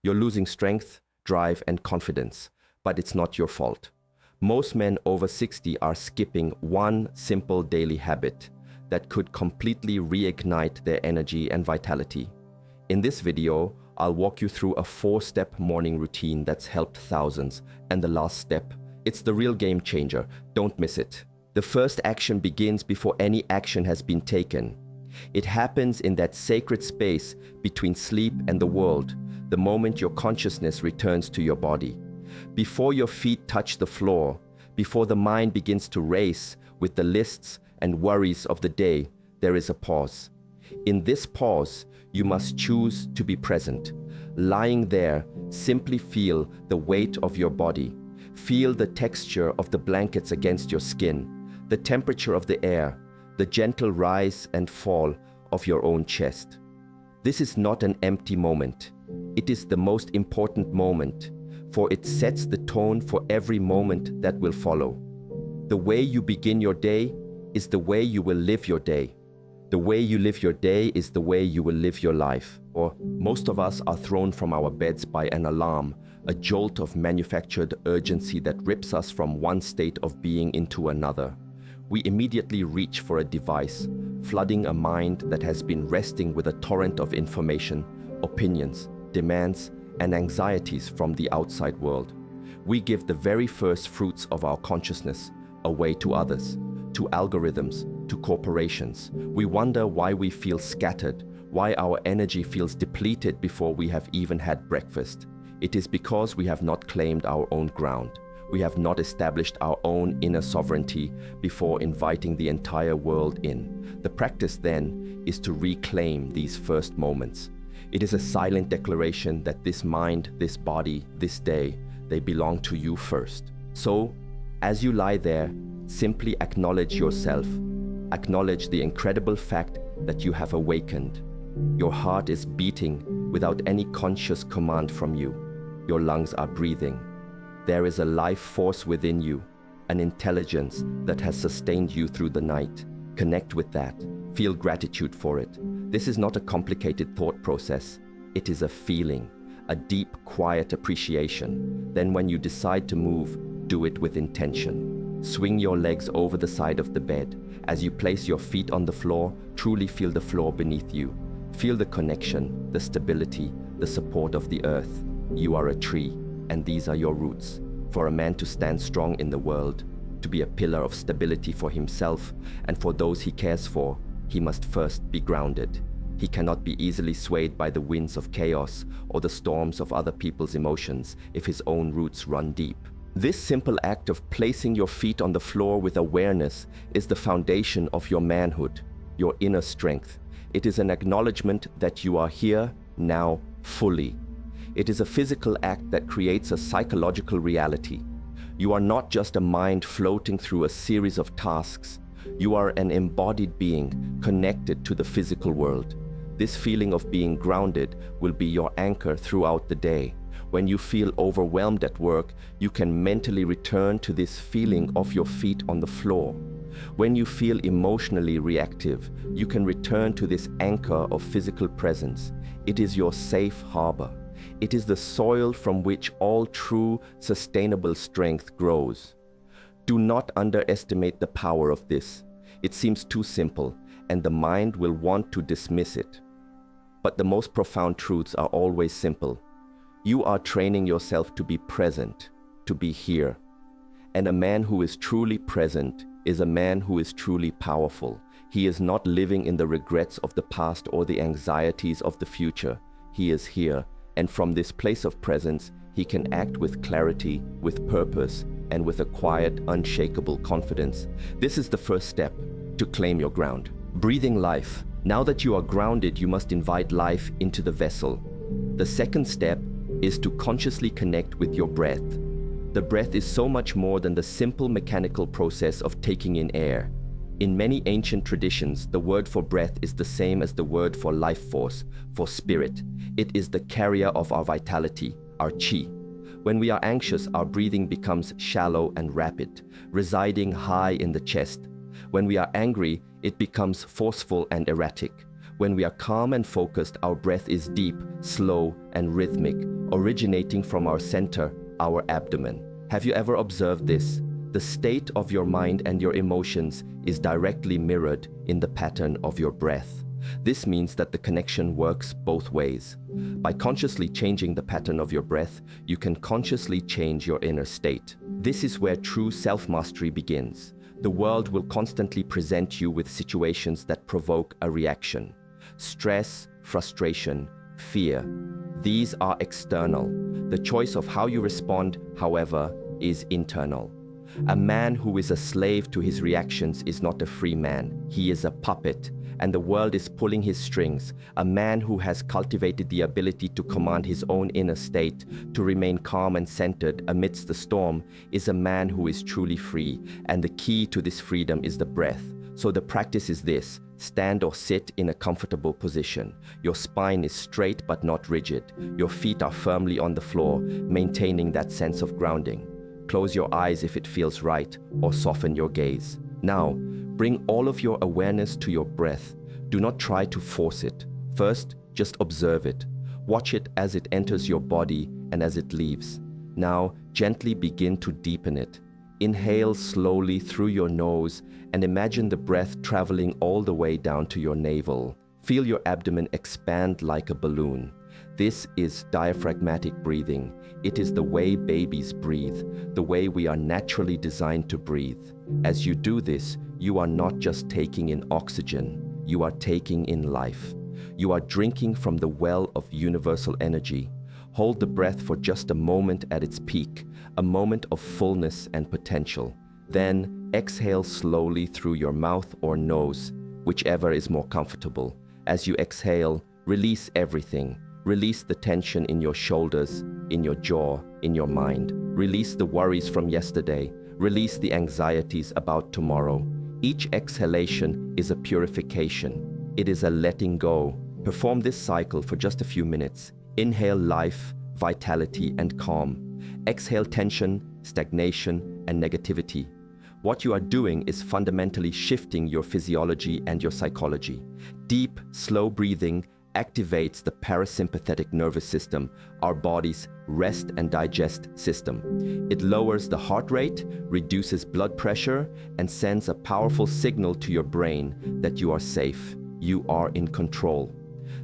You're losing strength, drive, and confidence, but it's not your fault. Most men over 60 are skipping one simple daily habit that could completely reignite their energy and vitality. In this video, I'll walk you through a 4-step morning routine that's helped thousands, and the last step, it's the real game changer. Don't miss it. The first action begins before any action has been taken. It happens in that sacred space between sleep and the world, the moment your consciousness returns to your body. Before your feet touch the floor, before the mind begins to race with the lists and worries of the day, there is a pause. In this pause, you must choose to be present. Lying there, simply feel the weight of your body. Feel the texture of the blankets against your skin, the temperature of the air, the gentle rise and fall of your own chest. This is not an empty moment. It is the most important moment, for it sets the tone for every moment that will follow. The way you begin your day is the way you will live your day. The way you live your day is the way you will live your life. Or most of us are thrown from our beds by an alarm, a jolt of manufactured urgency that rips us from one state of being into another. We immediately reach for a device, flooding a mind that has been resting with a torrent of information, opinions, demands, and anxieties from the outside world. We give the very first fruits of our consciousness away to others, to algorithms, to corporations. We wonder why we feel scattered, why our energy feels depleted before we have even had breakfast. It is because we have not claimed our own ground. We have not established our own inner sovereignty before inviting the entire world in. The practice then is to reclaim these first moments. It is a silent declaration that this mind, this body, this day, they belong to you first. So, as you lie there, simply acknowledge yourself. Acknowledge the incredible fact that you have awakened. Your heart is beating without any conscious command from you. Your lungs are breathing. There is a life force within you, an intelligence that has sustained you through the night. Connect with that. Feel gratitude for it. This is not a complicated thought process. It is a feeling, a deep, quiet appreciation. Then when you decide to move, do it with intention. Swing your legs over the side of the bed. As you place your feet on the floor, truly feel the floor beneath you. Feel the connection, the stability, the support of the earth. You are a tree, and these are your roots. For a man to stand strong in the world, to be a pillar of stability for himself and for those he cares for, he must first be grounded. He cannot be easily swayed by the winds of chaos or the storms of other people's emotions if his own roots run deep. This simple act of placing your feet on the floor with awareness is the foundation of your manhood, your inner strength. It is an acknowledgement that you are here, now, fully. It is a physical act that creates a psychological reality. You are not just a mind floating through a series of tasks. You are an embodied being connected to the physical world. This feeling of being grounded will be your anchor throughout the day. When you feel overwhelmed at work, you can mentally return to this feeling of your feet on the floor. When you feel emotionally reactive, you can return to this anchor of physical presence. It is your safe harbor. It is the soil from which all true, sustainable strength grows. Do not underestimate the power of this. It seems too simple, and the mind will want to dismiss it. But the most profound truths are always simple. You are training yourself to be present, to be here. And a man who is truly present is a man who is truly powerful. He is not living in the regrets of the past or the anxieties of the future. He is here, and from this place of presence, he can act with clarity, with purpose, and with a quiet, unshakable confidence. This is the first step to claim your ground. Breathing life. Now that you are grounded, you must invite life into the vessel. The second step is to consciously connect with your breath. The breath is so much more than the simple mechanical process of taking in air. In many ancient traditions, the word for breath is the same as the word for life force, for spirit. It is the carrier of our vitality, our chi. When we are anxious, our breathing becomes shallow and rapid, residing high in the chest. When we are angry, it becomes forceful and erratic. When we are calm and focused, our breath is deep, slow, and rhythmic, originating from our center, our abdomen. Have you ever observed this? The state of your mind and your emotions is directly mirrored in the pattern of your breath. This means that the connection works both ways. By consciously changing the pattern of your breath, you can consciously change your inner state. This is where true self-mastery begins. The world will constantly present you with situations that provoke a reaction. Stress, frustration, fear. These are external. The choice of how you respond, however, is internal. A man who is a slave to his reactions is not a free man. He is a puppet, and the world is pulling his strings. A man who has cultivated the ability to command his own inner state, to remain calm and centered amidst the storm, is a man who is truly free, and the key to this freedom is the breath. So the practice is this: stand or sit in a comfortable position. Your spine is straight but not rigid. Your feet are firmly on the floor, maintaining that sense of grounding. Close your eyes if it feels right, or soften your gaze. Now, bring all of your awareness to your breath. Do not try to force it. First, just observe it. Watch it as it enters your body and as it leaves. Now, gently begin to deepen it. Inhale slowly through your nose and imagine the breath traveling all the way down to your navel. Feel your abdomen expand like a balloon. This is diaphragmatic breathing. It is the way babies breathe, the way we are naturally designed to breathe. As you do this, you are not just taking in oxygen, you are taking in life. You are drinking from the well of universal energy. Hold the breath for just a moment at its peak, a moment of fullness and potential. Then exhale slowly through your mouth or nose, whichever is more comfortable. As you exhale, release everything. Release the tension in your shoulders, in your jaw, in your mind. Release the worries from yesterday. Release the anxieties about tomorrow. Each exhalation is a purification. It is a letting go. Perform this cycle for just a few minutes. Inhale life, vitality, and calm. Exhale tension, stagnation, and negativity. What you are doing is fundamentally shifting your physiology and your psychology. Deep, slow breathing activates the parasympathetic nervous system, our body's rest and digest system. It lowers the heart rate, reduces blood pressure, and sends a powerful signal to your brain that you are safe, you are in control.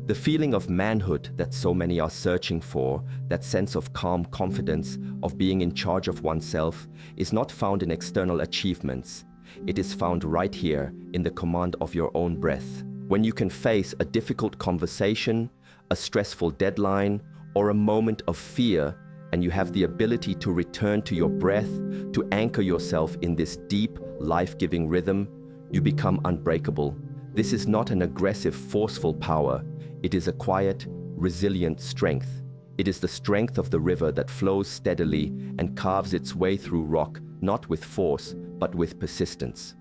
The feeling of manhood that so many are searching for, that sense of calm confidence, of being in charge of oneself, is not found in external achievements. It is found right here in the command of your own breath. When you can face a difficult conversation, a stressful deadline, or a moment of fear, and you have the ability to return to your breath, to anchor yourself in this deep, life-giving rhythm, you become unbreakable. This is not an aggressive, forceful power. It is a quiet, resilient strength. It is the strength of the river that flows steadily and carves its way through rock, not with force, but with persistence.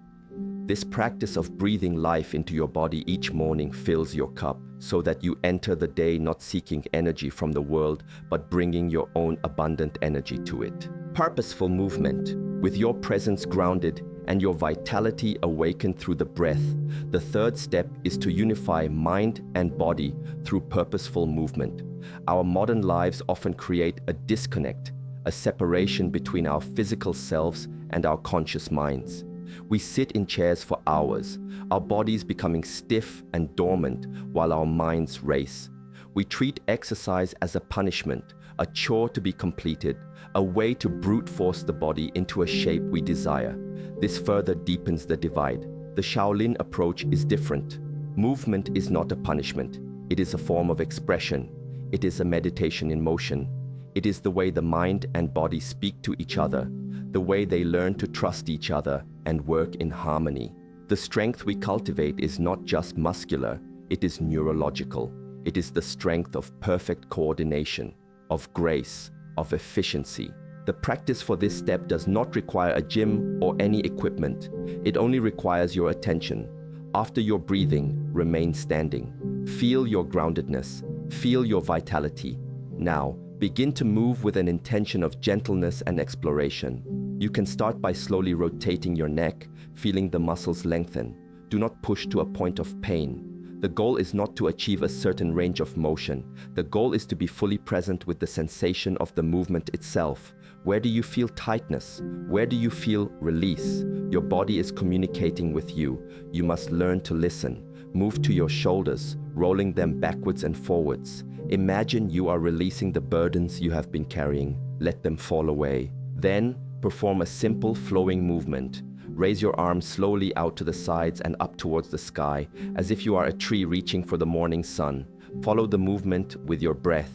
This practice of breathing life into your body each morning fills your cup so that you enter the day not seeking energy from the world, but bringing your own abundant energy to it. Purposeful movement. With your presence grounded and your vitality awakened through the breath, the third step is to unify mind and body through purposeful movement. Our modern lives often create a disconnect, a separation between our physical selves and our conscious minds. We sit in chairs for hours, our bodies becoming stiff and dormant while our minds race. We treat exercise as a punishment, a chore to be completed, a way to brute force the body into a shape we desire. This further deepens the divide. The Shaolin approach is different. Movement is not a punishment. It is a form of expression. It is a meditation in motion. It is the way the mind and body speak to each other, the way they learn to trust each other and work in harmony. The strength we cultivate is not just muscular, it is neurological. It is the strength of perfect coordination, of grace, of efficiency. The practice for this step does not require a gym or any equipment. It only requires your attention. After your breathing, remain standing. Feel your groundedness. Feel your vitality. Now, begin to move with an intention of gentleness and exploration. You can start by slowly rotating your neck, feeling the muscles lengthen. Do not push to a point of pain. The goal is not to achieve a certain range of motion. The goal is to be fully present with the sensation of the movement itself. Where do you feel tightness? Where do you feel release? Your body is communicating with you. You must learn to listen. Move to your shoulders, rolling them backwards and forwards. Imagine you are releasing the burdens you have been carrying. Let them fall away. Then, perform a simple flowing movement. Raise your arms slowly out to the sides and up towards the sky, as if you are a tree reaching for the morning sun. Follow the movement with your breath.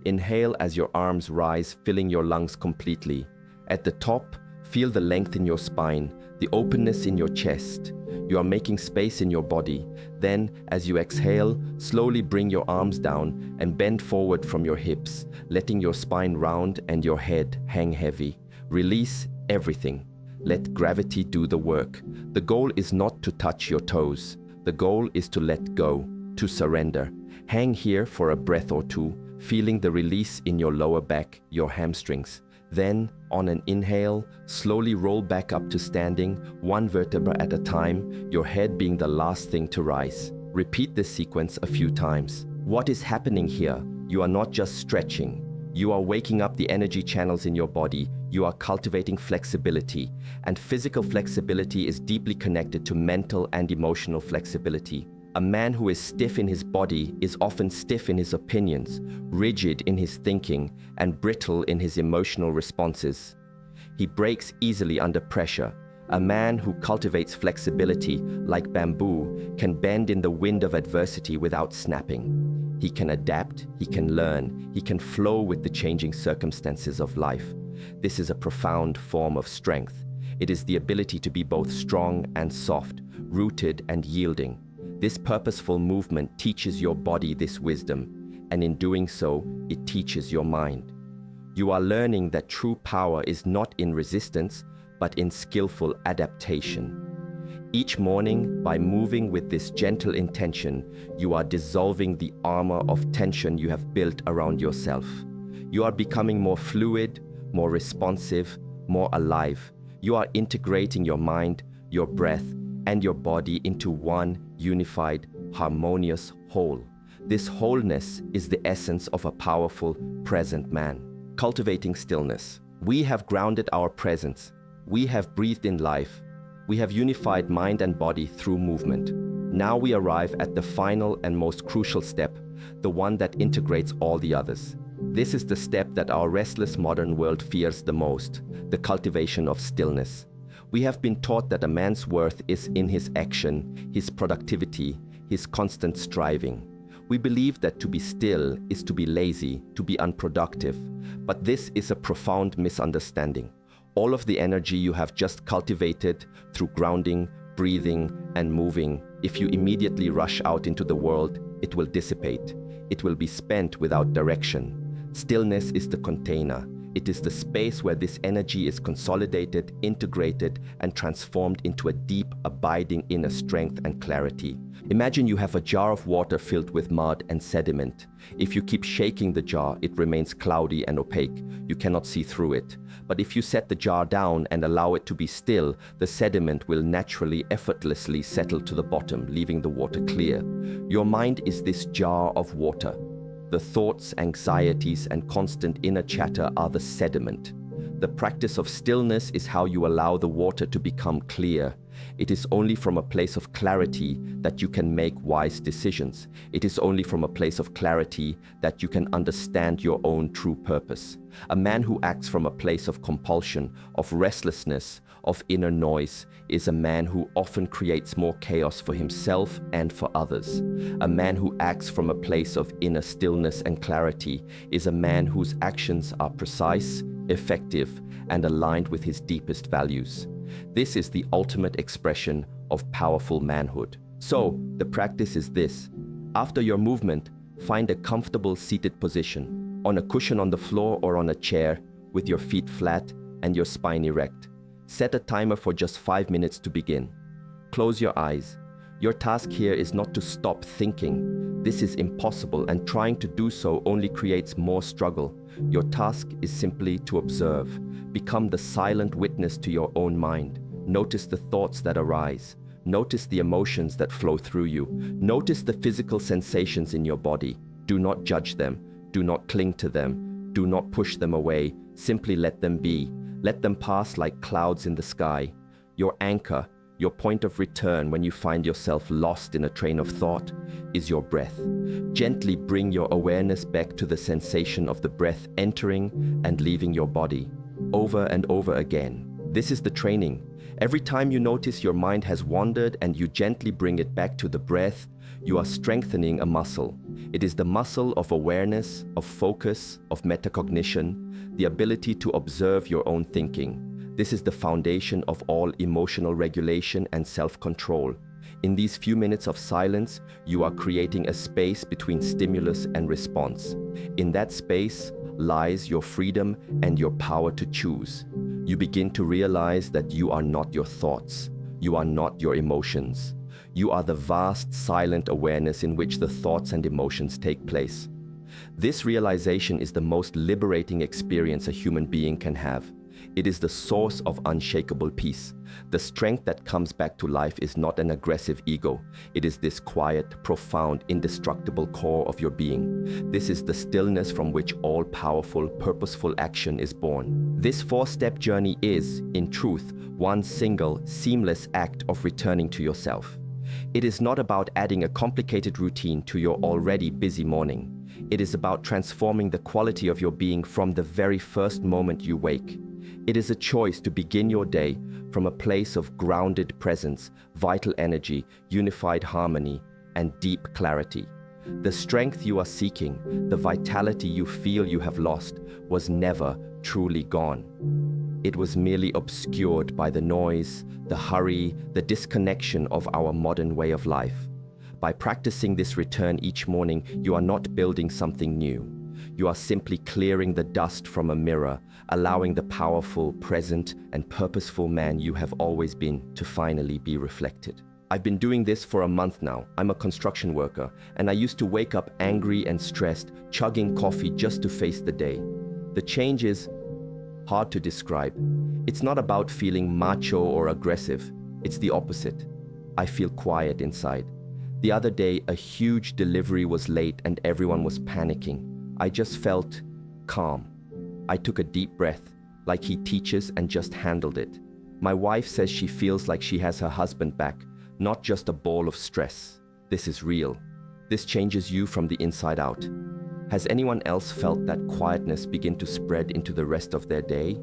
Inhale as your arms rise, filling your lungs completely. At the top, feel the length in your spine, the openness in your chest. You are making space in your body. Then, as you exhale, slowly bring your arms down and bend forward from your hips, letting your spine round and your head hang heavy. Release everything. Let gravity do the work. The goal is not to touch your toes. The goal is to let go, to surrender. Hang here for a breath or two, feeling the release in your lower back, your hamstrings. Then, on an inhale, slowly roll back up to standing, one vertebra at a time, your head being the last thing to rise. Repeat this sequence a few times. What is happening here? You are not just stretching. You are waking up the energy channels in your body. You are cultivating flexibility. And physical flexibility is deeply connected to mental and emotional flexibility. A man who is stiff in his body is often stiff in his opinions, rigid in his thinking, and brittle in his emotional responses. He breaks easily under pressure. A man who cultivates flexibility, like bamboo, can bend in the wind of adversity without snapping. He can adapt, he can learn, he can flow with the changing circumstances of life. This is a profound form of strength. It is the ability to be both strong and soft, rooted and yielding. This purposeful movement teaches your body this wisdom, and in doing so, it teaches your mind. You are learning that true power is not in resistance, but in skillful adaptation. Each morning, by moving with this gentle intention, you are dissolving the armor of tension you have built around yourself. You are becoming more fluid, more responsive, more alive. You are integrating your mind, your breath, and your body into one unified, harmonious whole. This wholeness is the essence of a powerful, present man. Cultivating stillness. We have grounded our presence. We have breathed in life. We have unified mind and body through movement. Now we arrive at the final and most crucial step, the one that integrates all the others. This is the step that our restless modern world fears the most, the cultivation of stillness. We have been taught that a man's worth is in his action, his productivity, his constant striving. We believe that to be still is to be lazy, to be unproductive. But this is a profound misunderstanding. All of the energy you have just cultivated through grounding, breathing, and moving, if you immediately rush out into the world, it will dissipate. It will be spent without direction. Stillness is the container. It is the space where this energy is consolidated, integrated, and transformed into a deep, abiding inner strength and clarity. Imagine you have a jar of water filled with mud and sediment. If you keep shaking the jar, it remains cloudy and opaque. You cannot see through it. But if you set the jar down and allow it to be still, the sediment will naturally, effortlessly settle to the bottom, leaving the water clear. Your mind is this jar of water. The thoughts, anxieties, and constant inner chatter are the sediment. The practice of stillness is how you allow the water to become clear. It is only from a place of clarity that you can make wise decisions. It is only from a place of clarity that you can understand your own true purpose. A man who acts from a place of compulsion, of restlessness, of inner noise, is a man who often creates more chaos for himself and for others. A man who acts from a place of inner stillness and clarity is a man whose actions are precise, effective, and aligned with his deepest values. This is the ultimate expression of powerful manhood. So, the practice is this. After your movement, find a comfortable seated position, on a cushion on the floor or on a chair, with your feet flat and your spine erect. Set a timer for just 5 minutes to begin. Close your eyes. Your task here is not to stop thinking. This is impossible, and trying to do so only creates more struggle. Your task is simply to observe. Become the silent witness to your own mind. Notice the thoughts that arise. Notice the emotions that flow through you. Notice the physical sensations in your body. Do not judge them. Do not cling to them. Do not push them away. Simply let them be. Let them pass like clouds in the sky. Your anchor, your point of return when you find yourself lost in a train of thought, is your breath. Gently bring your awareness back to the sensation of the breath entering and leaving your body, over and over again. This is the training. Every time you notice your mind has wandered and you gently bring it back to the breath, you are strengthening a muscle. It is the muscle of awareness, of focus, of metacognition, the ability to observe your own thinking. This is the foundation of all emotional regulation and self-control. In these few minutes of silence, you are creating a space between stimulus and response. In that space lies your freedom and your power to choose. You begin to realize that you are not your thoughts. You are not your emotions. You are the vast, silent awareness in which the thoughts and emotions take place. This realization is the most liberating experience a human being can have. It is the source of unshakable peace. The strength that comes back to life is not an aggressive ego. It is this quiet, profound, indestructible core of your being. This is the stillness from which all powerful, purposeful action is born. This four-step journey is, in truth, one single, seamless act of returning to yourself. It is not about adding a complicated routine to your already busy morning. It is about transforming the quality of your being from the very first moment you wake. It is a choice to begin your day from a place of grounded presence, vital energy, unified harmony, and deep clarity. The strength you are seeking, the vitality you feel you have lost, was never truly gone. It was merely obscured by the noise, the hurry, the disconnection of our modern way of life. By practicing this return each morning, you are not building something new. You are simply clearing the dust from a mirror, allowing the powerful, present, and purposeful man you have always been to finally be reflected. I've been doing this for a month now. I'm a construction worker, and I used to wake up angry and stressed, chugging coffee just to face the day. The change is hard to describe. It's not about feeling macho or aggressive. It's the opposite. I feel quiet inside. The other day, a huge delivery was late and everyone was panicking. I just felt calm. I took a deep breath, like he teaches, and just handled it. My wife says she feels like she has her husband back, not just a ball of stress. This is real. This changes you from the inside out. Has anyone else felt that quietness begin to spread into the rest of their day?